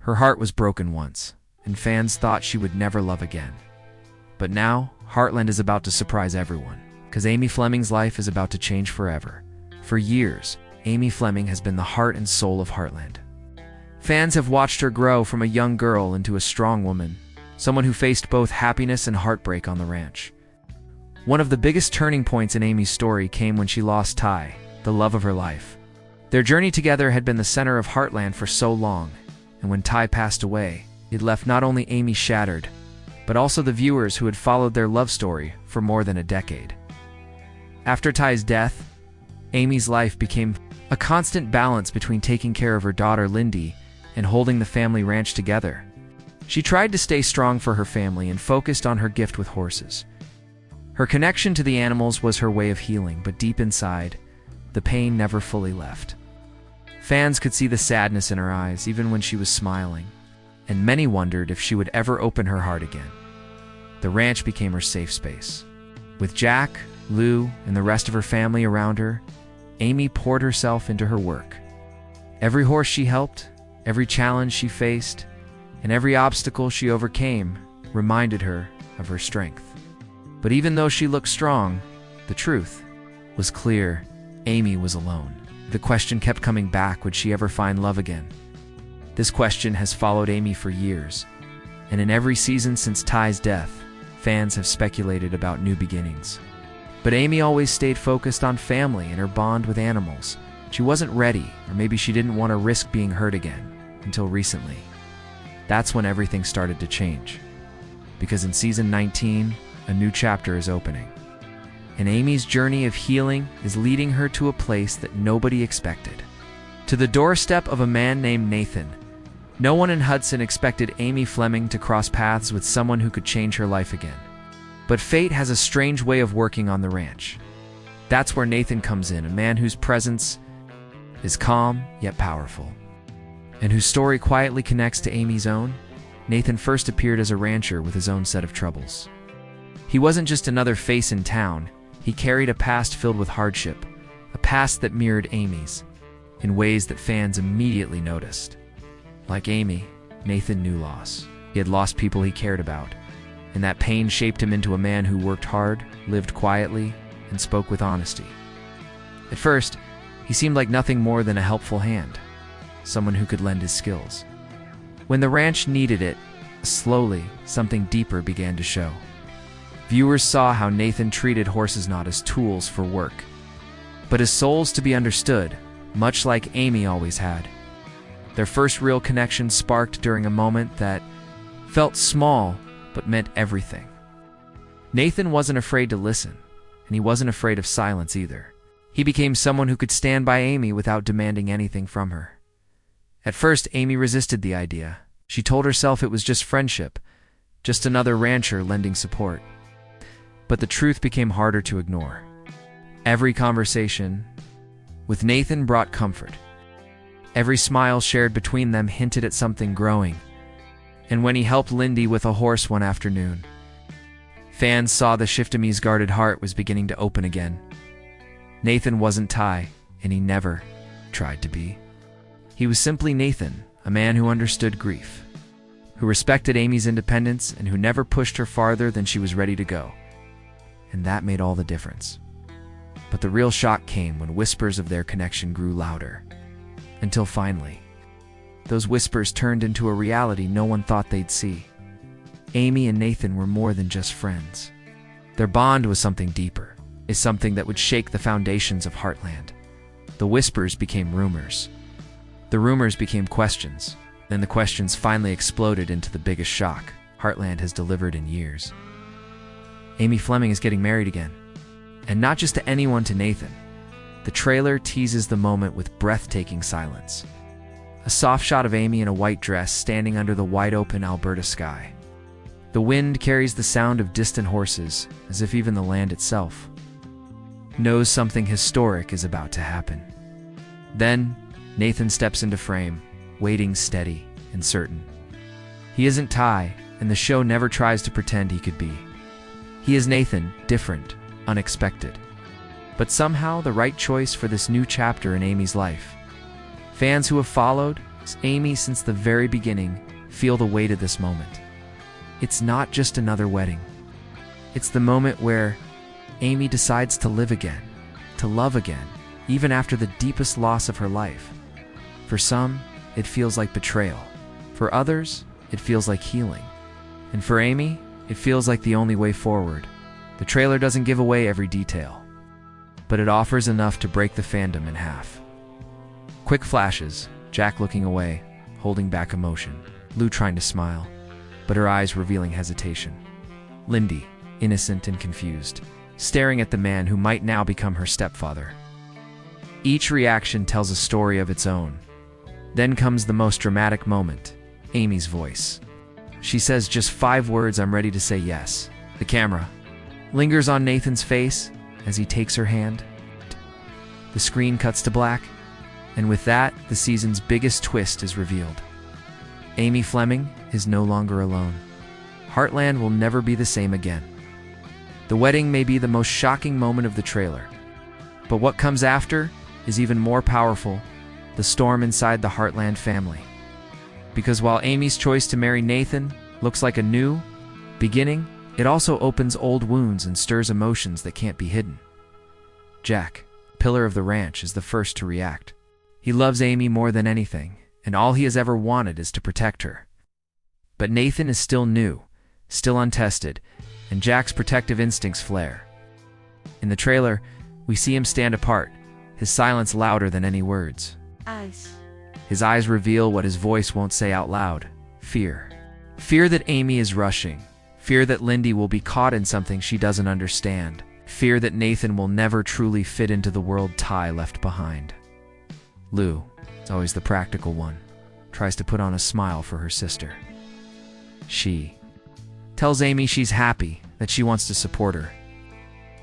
Her heart was broken once, and fans thought she would never love again. But now, Heartland is about to surprise everyone, because Amy Fleming's life is about to change forever. For years, Amy Fleming has been the heart and soul of Heartland. Fans have watched her grow from a young girl into a strong woman, someone who faced both happiness and heartbreak on the ranch. One of the biggest turning points in Amy's story came when she lost Ty, the love of her life. Their journey together had been the center of Heartland for so long, and when Ty passed away, it left not only Amy shattered, but also the viewers who had followed their love story for more than a decade. After Ty's death, Amy's life became a constant balance between taking care of her daughter Lyndy and holding the family ranch together. She tried to stay strong for her family and focused on her gift with horses. Her connection to the animals was her way of healing, but deep inside, the pain never fully left. Fans could see the sadness in her eyes even when she was smiling, and many wondered if she would ever open her heart again. The ranch became her safe space. With Jack, Lou, and the rest of her family around her, Amy poured herself into her work. Every horse she helped, every challenge she faced, and every obstacle she overcame reminded her of her strength. But even though she looked strong, the truth was clear: Amy was alone. The question kept coming back: would she ever find love again? This question has followed Amy for years, and in every season since Ty's death, fans have speculated about new beginnings. But Amy always stayed focused on family and her bond with animals. She wasn't ready, or maybe she didn't want to risk being hurt again, until recently. That's when everything started to change. Because in season 19, a new chapter is opening. And Amy's journey of healing is leading her to a place that nobody expected. To the doorstep of a man named Nathan. No one in Hudson expected Amy Fleming to cross paths with someone who could change her life again. But fate has a strange way of working on the ranch. That's where Nathan comes in, a man whose presence is calm yet powerful, and whose story quietly connects to Amy's own. Nathan first appeared as a rancher with his own set of troubles. He wasn't just another face in town. He carried a past filled with hardship, a past that mirrored Amy's, in ways that fans immediately noticed. Like Amy, Nathan knew loss. He had lost people he cared about, and that pain shaped him into a man who worked hard, lived quietly, and spoke with honesty. At first, he seemed like nothing more than a helpful hand, someone who could lend his skills. When the ranch needed it, slowly, something deeper began to show. Viewers saw how Nathan treated horses not as tools for work, but as souls to be understood, much like Amy always had. Their first real connection sparked during a moment that felt small but meant everything. Nathan wasn't afraid to listen, and he wasn't afraid of silence either. He became someone who could stand by Amy without demanding anything from her. At first, Amy resisted the idea. She told herself it was just friendship, just another rancher lending support. But the truth became harder to ignore. Every conversation with Nathan brought comfort. Every smile shared between them hinted at something growing. And when he helped Lyndy with a horse one afternoon, fans saw the Shiftamee's guarded heart was beginning to open again. Nathan wasn't Ty, and he never tried to be. He was simply Nathan, a man who understood grief, who respected Amy's independence, and who never pushed her farther than she was ready to go. And that made all the difference. But the real shock came when whispers of their connection grew louder. Until finally, those whispers turned into a reality no one thought they'd see. Amy and Nathan were more than just friends. Their bond was something deeper, is something that would shake the foundations of Heartland. The whispers became rumors. The rumors became questions. Then the questions finally exploded into the biggest shock Heartland has delivered in years. Amy Fleming is getting married again. And not just to anyone, to Nathan. The trailer teases the moment with breathtaking silence. A soft shot of Amy in a white dress standing under the wide-open Alberta sky. The wind carries the sound of distant horses, as if even the land itself knows something historic is about to happen. Then, Nathan steps into frame, waiting steady and certain. He isn't Ty, and the show never tries to pretend he could be. He is Nathan, different, unexpected. But somehow the right choice for this new chapter in Amy's life. Fans who have followed, Amy, since the very beginning, feel the weight of this moment. It's not just another wedding. It's the moment where Amy decides to live again, to love again, even after the deepest loss of her life. For some, it feels like betrayal. For others, it feels like healing. And for Amy, it feels like the only way forward. The trailer doesn't give away every detail, but it offers enough to break the fandom in half. Quick flashes, Jack looking away, holding back emotion. Lou trying to smile, but her eyes revealing hesitation. Lyndy, innocent and confused, staring at the man who might now become her stepfather. Each reaction tells a story of its own. Then comes the most dramatic moment, Amy's voice. She says just 5 words, "I'm ready to say yes." The camera lingers on Nathan's face as he takes her hand. The screen cuts to black, and with that, the season's biggest twist is revealed. Amy Fleming is no longer alone. Heartland will never be the same again. The wedding may be the most shocking moment of the trailer, but what comes after is even more powerful: the storm inside the Heartland family. Because while Amy's choice to marry Nathan looks like a new beginning, it also opens old wounds and stirs emotions that can't be hidden. Jack, pillar of the ranch, is the first to react. He loves Amy more than anything, and all he has ever wanted is to protect her. But Nathan is still new, still untested, and Jack's protective instincts flare. In the trailer, we see him stand apart, his silence louder than any words. His eyes reveal what his voice won't say out loud: fear. Fear that Amy is rushing. Fear that Lyndy will be caught in something she doesn't understand. Fear that Nathan will never truly fit into the world Ty left behind. Lou, it's always the practical one, tries to put on a smile for her sister. She tells Amy she's happy, that she wants to support her.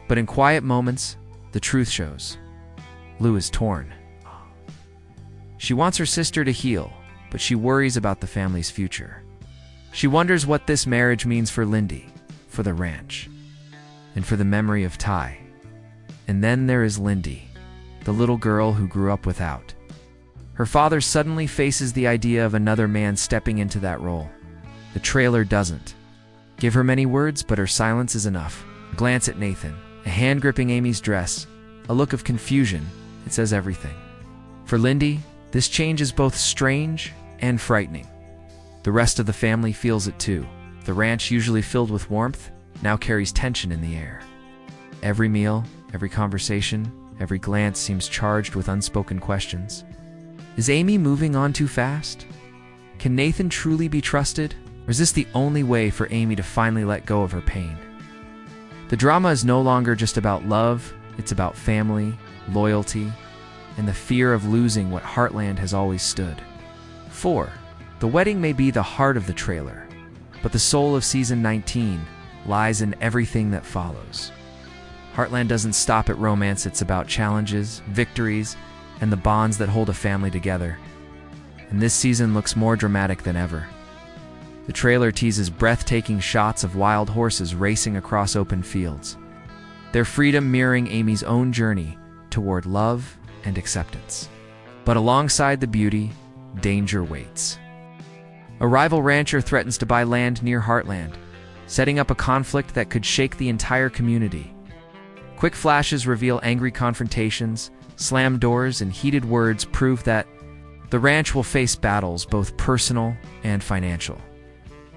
But in quiet moments, the truth shows. Lou is torn. She wants her sister to heal, but she worries about the family's future. She wonders what this marriage means for Lyndy, for the ranch, and for the memory of Ty. And then there is Lyndy, the little girl who grew up without. Her father suddenly faces the idea of another man stepping into that role. The trailer doesn't give her many words, but her silence is enough. A glance at Nathan, a hand gripping Amy's dress, a look of confusion, it says everything. For Lyndy, this change is both strange and frightening. The rest of the family feels it too. The ranch, usually filled with warmth, now carries tension in the air. Every meal, every conversation, every glance seems charged with unspoken questions. Is Amy moving on too fast? Can Nathan truly be trusted? Or is this the only way for Amy to finally let go of her pain? The drama is no longer just about love, it's about family, loyalty, and the fear of losing what Heartland has always stood for. The wedding may be the heart of the trailer, but the soul of season 19 lies in everything that follows. Heartland doesn't stop at romance, it's about challenges, victories, and the bonds that hold a family together. And this season looks more dramatic than ever. The trailer teases breathtaking shots of wild horses racing across open fields, their freedom mirroring Amy's own journey toward love and acceptance. But alongside the beauty, danger waits. A rival rancher threatens to buy land near Heartland, setting up a conflict that could shake the entire community. Quick flashes reveal angry confrontations, slammed doors, and heated words prove that the ranch will face battles both personal and financial.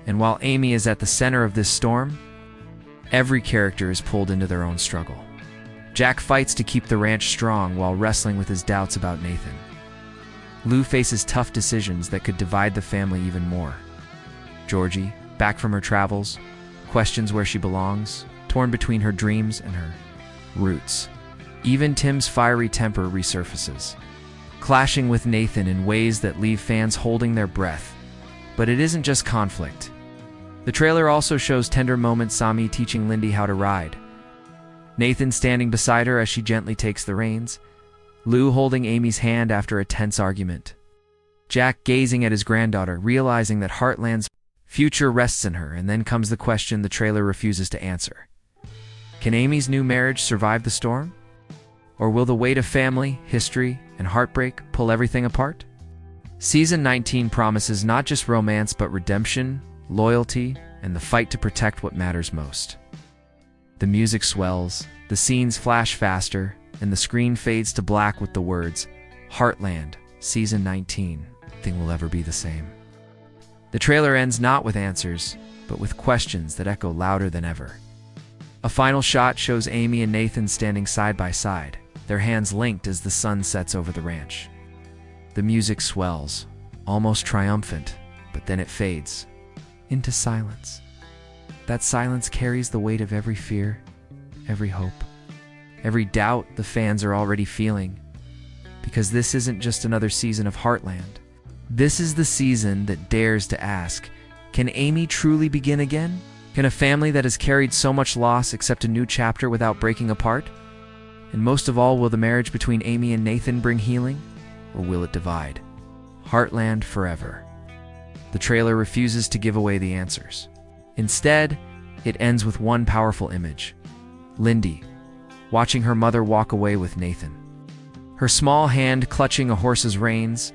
And while Amy is at the center of this storm, every character is pulled into their own struggle. Jack fights to keep the ranch strong while wrestling with his doubts about Nathan. Lou faces tough decisions that could divide the family even more. Georgie, back from her travels, questions where she belongs, torn between her dreams and her roots. Even Tim's fiery temper resurfaces, clashing with Nathan in ways that leave fans holding their breath. But it isn't just conflict. The trailer also shows tender moments: Sami teaching Lyndy how to ride, Nathan standing beside her as she gently takes the reins, Lou holding Amy's hand after a tense argument, Jack gazing at his granddaughter, realizing that Heartland's future rests in her. And then comes the question the trailer refuses to answer. Can Amy's new marriage survive the storm? Or will the weight of family, history, and heartbreak pull everything apart? Season 19 promises not just romance but redemption, loyalty, and the fight to protect what matters most. The music swells, the scenes flash faster, and the screen fades to black with the words, Heartland, Season 19, nothing will ever be the same. The trailer ends not with answers, but with questions that echo louder than ever. A final shot shows Amy and Nathan standing side by side, their hands linked as the sun sets over the ranch. The music swells, almost triumphant, but then it fades into silence. That silence carries the weight of every fear, every hope, every doubt the fans are already feeling. Because this isn't just another season of Heartland. This is the season that dares to ask, can Amy truly begin again? Can a family that has carried so much loss accept a new chapter without breaking apart? And most of all, will the marriage between Amy and Nathan bring healing? Or will it divide? Heartland forever. The trailer refuses to give away the answers. Instead, it ends with one powerful image. Lyndy, watching her mother walk away with Nathan. Her small hand clutching a horse's reins,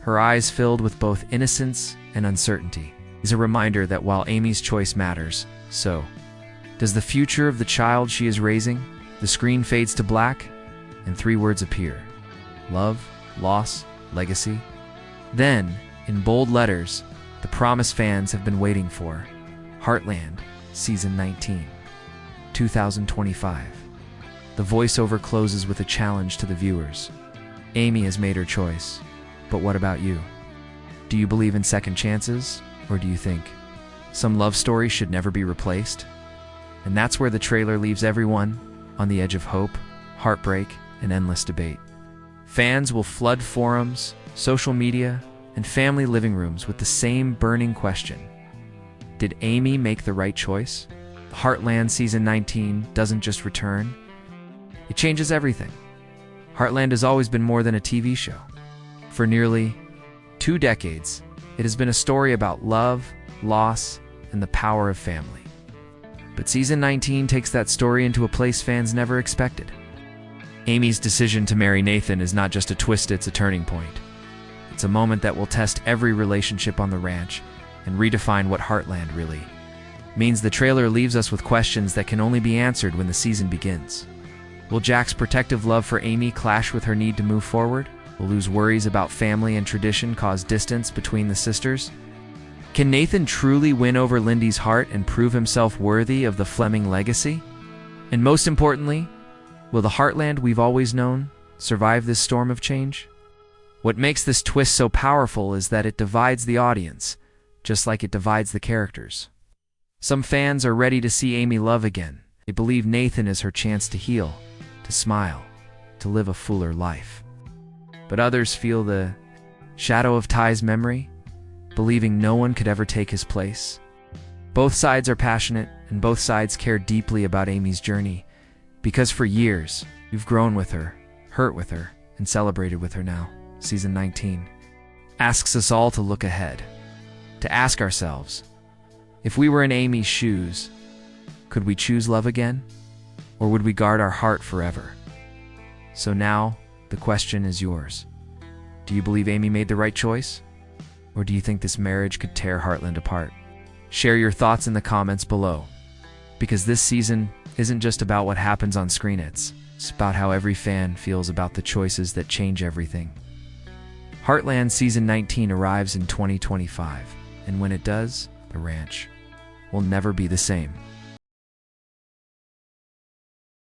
her eyes filled with both innocence and uncertainty, is a reminder that while Amy's choice matters, so does the future of the child she is raising. The screen fades to black, and three words appear: love, loss, legacy. Then, in bold letters, the promise fans have been waiting for: Heartland, Season 19, 2025. The voiceover closes with a challenge to the viewers. Amy has made her choice, but what about you? Do you believe in second chances, or do you think some love story should never be replaced? And that's where the trailer leaves everyone on the edge of hope, heartbreak, and endless debate. Fans will flood forums, social media, and family living rooms with the same burning question: did Amy make the right choice? Heartland Season 19 doesn't just return, it changes everything. Heartland has always been more than a TV show. For nearly 2 decades, it has been a story about love, loss, and the power of family. But Season 19 takes that story into a place fans never expected. Amy's decision to marry Nathan is not just a twist, it's a turning point. It's a moment that will test every relationship on the ranch and redefine what Heartland really means. The trailer leaves us with questions that can only be answered when the season begins. Will Jack's protective love for Amy clash with her need to move forward? Will Lou's worries about family and tradition cause distance between the sisters? Can Nathan truly win over Lyndy's heart and prove himself worthy of the Fleming legacy? And most importantly, will the Heartland we've always known survive this storm of change? What makes this twist so powerful is that it divides the audience, just like it divides the characters. Some fans are ready to see Amy love again. They believe Nathan is her chance to heal, to smile, to live a fuller life. But others feel the shadow of Ty's memory, believing no one could ever take his place. Both sides are passionate, and both sides care deeply about Amy's journey, because for years, we've grown with her, hurt with her, and celebrated with her. Now, Season 19 asks us all to look ahead, to ask ourselves, if we were in Amy's shoes, could we choose love again? Or would we guard our heart forever? So now, the question is yours. Do you believe Amy made the right choice? Or do you think this marriage could tear Heartland apart? Share your thoughts in the comments below. Because this season isn't just about what happens on screen, it's about how every fan feels about the choices that change everything. Heartland Season 19 arrives in 2025, and when it does, the ranch will never be the same.